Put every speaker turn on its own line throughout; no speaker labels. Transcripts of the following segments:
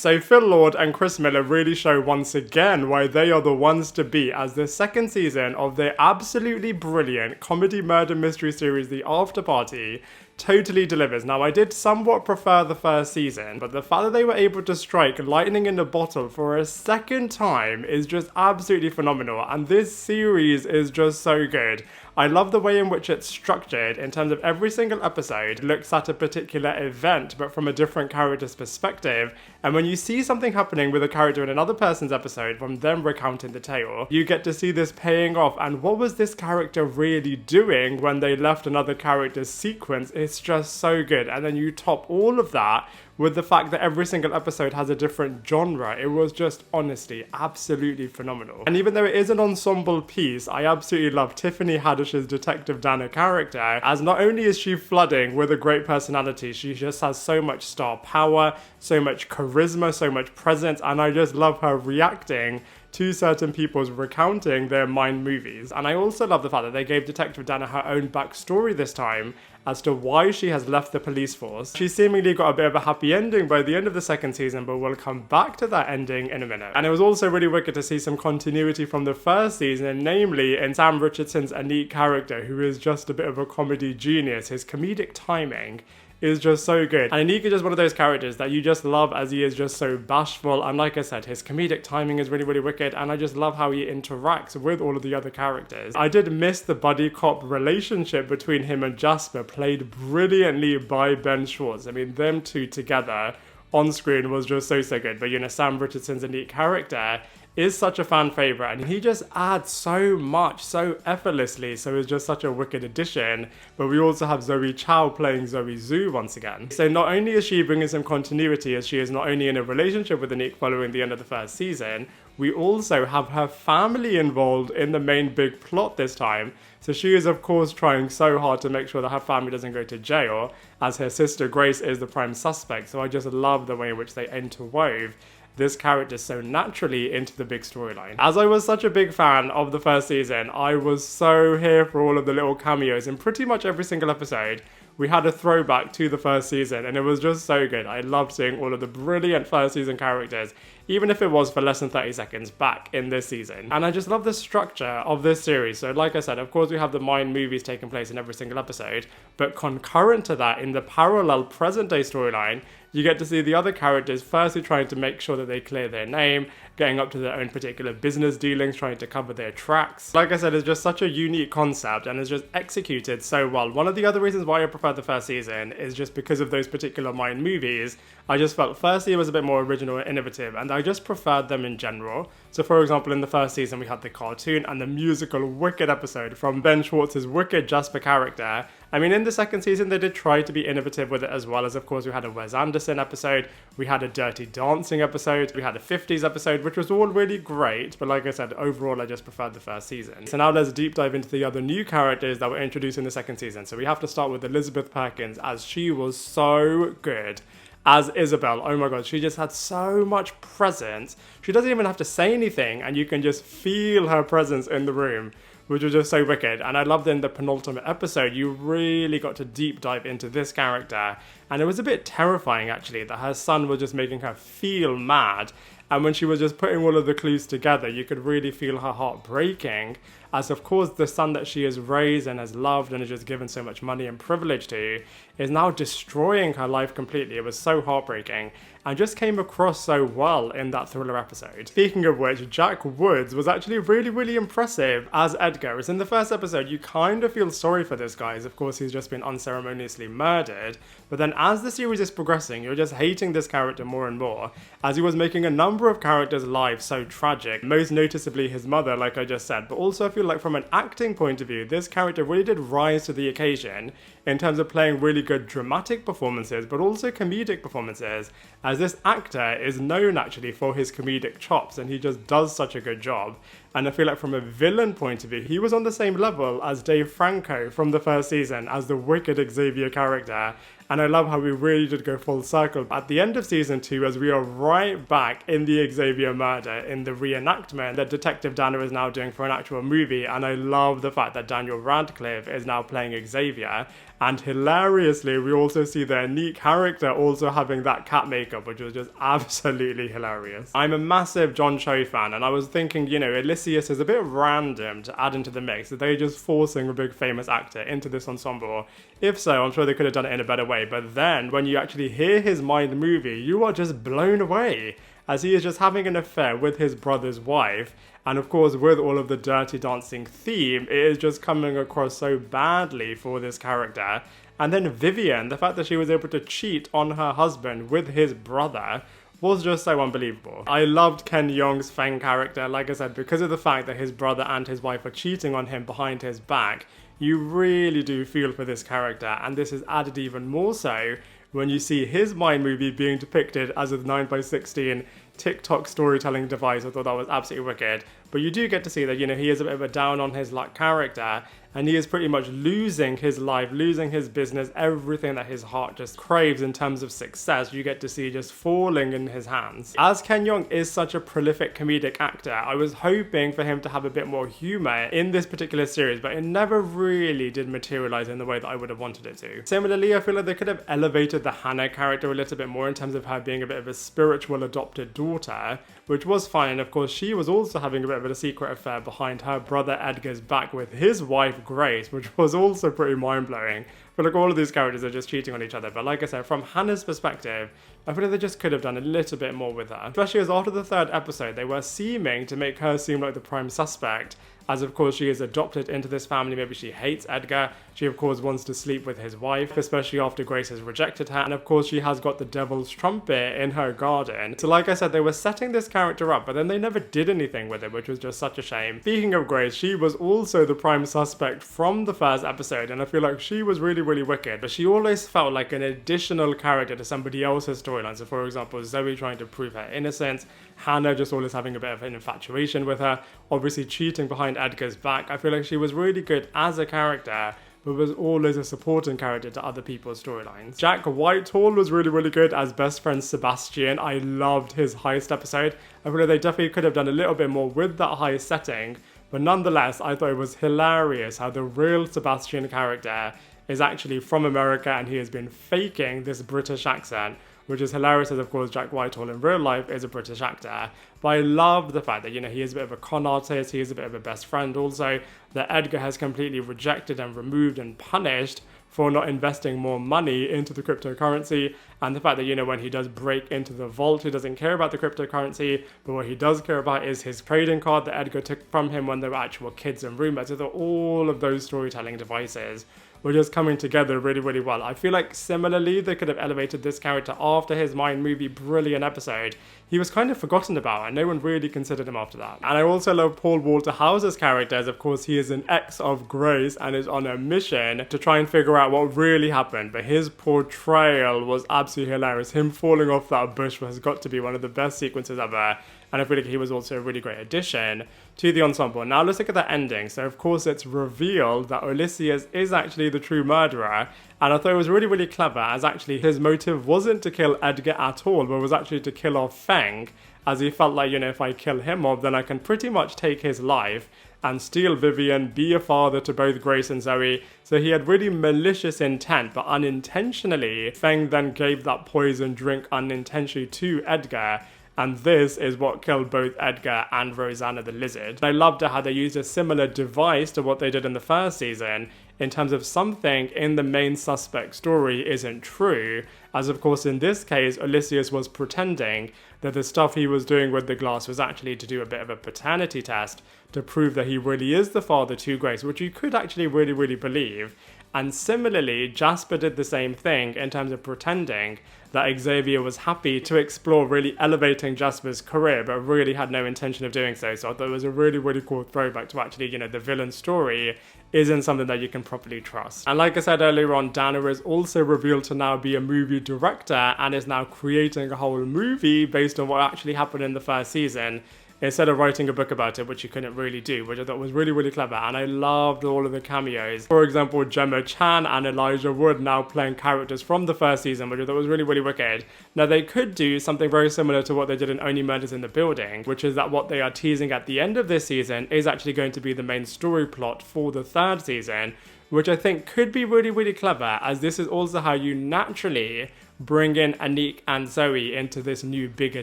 So Phil Lord and Chris Miller really show once again why they are the ones to beat as the second season of their absolutely brilliant comedy murder mystery series, The Afterparty, totally delivers. Now, I did somewhat prefer the first season, but the fact that they were able to strike lightning in the bottle for a second time is just absolutely phenomenal, and this series is just so good. I love the way in which it's structured in terms of every single episode looks at a particular event but from a different character's perspective, and when you see something happening with a character in another person's episode from them recounting the tale, you get to see this paying off and what was this character really doing when they left another character's sequence. It's just so good, and then you top all of that with the fact that every single episode has a different genre. It was just honestly absolutely phenomenal. And even though it is an ensemble piece, I absolutely love Tiffany Haddish's Detective Dana character, as not only is she flooding with a great personality, she just has so much star power, so much charisma, so much presence, and I just love her reacting to certain people's recounting their mind movies. And I also love the fact that they gave Detective Dana her own backstory this time as to why she has left the police force. She seemingly got a bit of a happy ending by the end of the second season, but we'll come back to that ending in a minute. And it was also really wicked to see some continuity from the first season, namely in Sam Richardson's Anik character, who is just a bit of a comedy genius. His comedic timing is just so good. And Anik is just one of those characters that you just love as he is just so bashful, and like I said, his comedic timing is really, really wicked, and I just love how he interacts with all of the other characters. I did miss the buddy cop relationship between him and Jasper, played brilliantly by Ben Schwartz. I mean, them two together on screen was just so good. But you know, Sam Richardson's Anik character is such a fan favorite, and he just adds so much so effortlessly, so it's just such a wicked addition. But we also have Zoe Chao playing Zoe Zhu once again. So not only is she bringing some continuity, as she is not only in a relationship with Anik following the end of the first season, we also have her family involved in the main big plot this time. So she is of course trying so hard to make sure that her family doesn't go to jail, as her sister Grace is the prime suspect. So I just love the way in which they interwove this character so naturally into the big storyline. As I was such a big fan of the first season, I was so here for all of the little cameos. In pretty much every single episode, we had a throwback to the first season, and it was just so good. I loved seeing all of the brilliant first season characters, even if it was for less than 30 seconds, back in this season. And I just love the structure of this series. So like I said, of course we have the Mind movies taking place in every single episode, but concurrent to that, in the parallel present day storyline, you get to see the other characters firstly trying to make sure that they clear their name, getting up to their own particular business dealings, trying to cover their tracks. Like I said, it's just such a unique concept and it's just executed so well. One of the other reasons why I preferred the first season is just because of those particular Mind movies. I just felt firstly it was a bit more original and innovative, and I just preferred them in general. So for example, in the first season we had the cartoon and the musical Wicked episode from Ben Schwartz's Wicked Jasper character. I mean, in the second season they did try to be innovative with it as well, as of course we had a Wes Anderson episode, we had a Dirty Dancing episode, we had a 50s episode, which was all really great, but like I said, overall I just preferred the first season. So now let's deep dive into the other new characters that were introduced in the second season. So we have to start with Elizabeth Perkins, as she was so good as Isabel. Oh my god, she just had so much presence. She doesn't even have to say anything and you can just feel her presence in the room, which was just so wicked. And I loved in the penultimate episode, you really got to deep dive into this character, and it was a bit terrifying actually that her son was just making her feel mad, and when she was just putting all of the clues together, you could really feel her heart breaking, as of course the son that she has raised and has loved and has just given so much money and privilege to is now destroying her life completely. It was so heartbreaking and just came across so well in that thriller episode. Speaking of which, Jack Woods was actually really impressive as Edgar. As in the first episode, you kind of feel sorry for this guy, as of course he's just been unceremoniously murdered, but then as the series is progressing, you're just hating this character more and more, as he was making a number of characters' lives so tragic, most noticeably his mother, like I just said. But also I feel like from an acting point of view, this character really did rise to the occasion in terms of playing really good dramatic performances, but also comedic performances, as this actor is known actually for his comedic chops, and he just does such a good job. And I feel like from a villain point of view, he was on the same level as Dave Franco from the first season as the wicked Xavier character. And I love how we really did go full circle at the end of season 2, as we are right back in the Xavier murder in the reenactment that Detective Dana is now doing for an actual movie. And I love the fact that Daniel Radcliffe is now playing Xavier. And hilariously, we also see their neat character also having that cat makeup, which was just absolutely hilarious. I'm a massive John Cho fan, and I was thinking, you know, Elysius is a bit random to add into the mix. Are they just forcing a big famous actor into this ensemble? If so, I'm sure they could have done it in a better way. But then, when you actually hear his Mind movie, you are just blown away, as he is just having an affair with his brother's wife. And of course, with all of the Dirty Dancing theme, it is just coming across so badly for this character. And then Vivian, the fact that she was able to cheat on her husband with his brother was just so unbelievable. I loved Ken Jeong's Feng character, like I said, because of the fact that his brother and his wife are cheating on him behind his back. You really do feel for this character, and this is added even more so when you see his Mind movie being depicted as a 9x16 TikTok storytelling device. I thought that was absolutely wicked. But you do get to see that, you know, he is a bit of a down on his luck character, and he is pretty much losing his life, losing his business, everything that his heart just craves in terms of success, you get to see just falling in his hands. As Ken Jeong is such a prolific comedic actor, I was hoping for him to have a bit more humor in this particular series, but it never really did materialize in the way that I would have wanted it to. Similarly, I feel like they could have elevated the Hannah character a little bit more in terms of her being a bit of a spiritual adopted daughter, which was fine. And of course, she was also having a bit of a secret affair behind her brother Edgar's back with his wife Grace, which was also pretty mind-blowing. But like, all of these characters are just cheating on each other. But like I said, from Hannah's perspective, I feel like they just could have done a little bit more with her. Especially as after the 3rd episode, they were seeming to make her seem like the prime suspect, as of course she is adopted into this family. Maybe she hates Edgar. She of course wants to sleep with his wife, especially after Grace has rejected her. And of course she has got the devil's trumpet in her garden. So like I said, they were setting this character up, but then they never did anything with it, which was just such a shame. Speaking of Grace, she was also the prime suspect from the 1st episode, and I feel like she was really, really wicked. But she always felt like an additional character to somebody else's storyline. So for example, Zoe trying to prove her innocence, Hannah just always having a bit of an infatuation with her, obviously cheating behind Edgar's back. I feel like she was really good as a character, but was always a supporting character to other people's storylines. Jack Whitehall was really, really good as best friend Sebastian. I loved his heist episode. I feel like they definitely could have done a little bit more with that heist setting, but nonetheless, I thought it was hilarious how the real Sebastian character is actually from America and he has been faking this British accent, which is hilarious as of course Jack Whitehall in real life is a British actor. But I love the fact that, you know, he is a bit of a con artist, he is a bit of a best friend also, that Edgar has completely rejected and removed and punished for not investing more money into the cryptocurrency, and the fact that, you know, when he does break into the vault, he doesn't care about the cryptocurrency, but what he does care about is his trading card that Edgar took from him when they were actual kids and roommates. So all of those storytelling devices were just coming together really, really well. I feel like similarly, they could have elevated this character after his Mind movie brilliant episode. He was kind of forgotten about and no one really considered him after that. And I also love Paul Walter Hauser's character, as of course he is an ex of Grace and is on a mission to try and figure out what really happened. But his portrayal was absolutely hilarious. Him falling off that bush has got to be one of the best sequences ever. And I feel like he was also a really great addition to the ensemble. Now let's look at the ending. So of course it's revealed that Elysius is actually the true murderer. And I thought it was really, really clever, as actually his motive wasn't to kill Edgar at all, but was actually to kill off Feng, as he felt like, you know, if I kill him off, then I can pretty much take his life and steal Vivian, be a father to both Grace and Zoe. So he had really malicious intent, but unintentionally, Feng then gave that poison drink unintentionally to Edgar. And this is what killed both Edgar and Rosanna the Lizard. I loved how they used a similar device to what they did in the first season, in terms of something in the main suspect story isn't true, as of course in this case Elysius was pretending that the stuff he was doing with the glass was actually to do a bit of a paternity test to prove that he really is the father to Grace, which you could actually really, really believe. And similarly, Jasper did the same thing in terms of pretending that Xavier was happy to explore really elevating Jasper's career, but really had no intention of doing so. So I thought it was a really, really cool throwback to actually, you know, the villain story isn't something that you can properly trust. And like I said earlier on, Dana is also revealed to now be a movie director and is now creating a whole movie based on what actually happened in the first season. instead of writing a book about it, which you couldn't really do, which I thought was really, really clever. And I loved all of the cameos. For example, Gemma Chan and Elijah Wood now playing characters from the first season, which I thought was really, really wicked. Now, they could do something very similar to what they did in Only Murders in the Building, which is that what they are teasing at the end of this season is actually going to be the main story plot for the third season, which I think could be really, really clever, as this is also how you naturally bring in Anik and Zoe into this new bigger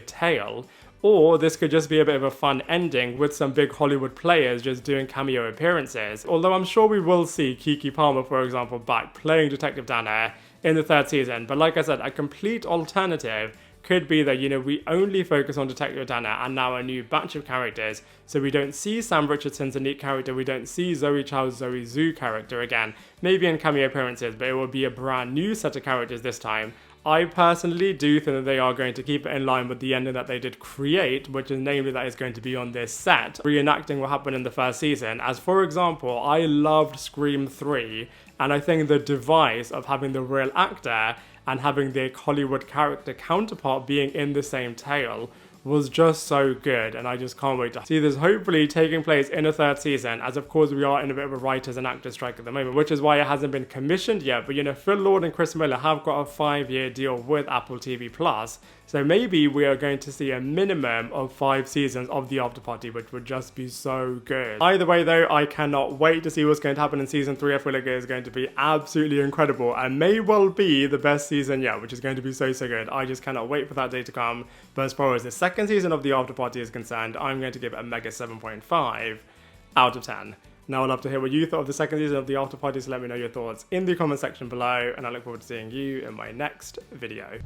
tale. Or this could just be a bit of a fun ending with some big Hollywood players just doing cameo appearances. Although I'm sure we will see Keke Palmer, for example, back playing Detective Dana in the third season. But like I said, a complete alternative could be that, you know, we only focus on Detective Dana and now a new batch of characters. So we don't see Sam Richardson's Anik character, we don't see Zoe Chao's Zoe Zhu character again. Maybe in cameo appearances, but it will be a brand new set of characters this time. I personally do think that they are going to keep it in line with the ending that they did create, which is namely that it's going to be on this set, reenacting what happened in the first season. As for example, I loved Scream 3, and I think the device of having the real actor and having the Hollywood character counterpart being in the same tale was just so good, and I just can't wait to see this hopefully taking place in a third season, as of course we are in a bit of a writers and actors strike at the moment, which is why it hasn't been commissioned yet. But you know, Phil Lord and Chris Miller have got a 5-year deal with Apple TV Plus, so maybe we are going to see a minimum of 5 seasons of The Afterparty, which would just be so good. Either way though, I cannot wait to see what's going to happen in season 3. I feel like it is going to be absolutely incredible and may well be the best season yet, which is going to be so good. I just cannot wait for that day to come. But as far as the second season of The Afterparty is concerned, I'm going to give it a mega 7.5 out of 10. Now I'd love to hear what you thought of the second season of The Afterparty, so let me know your thoughts in the comment section below, and I look forward to seeing you in my next video.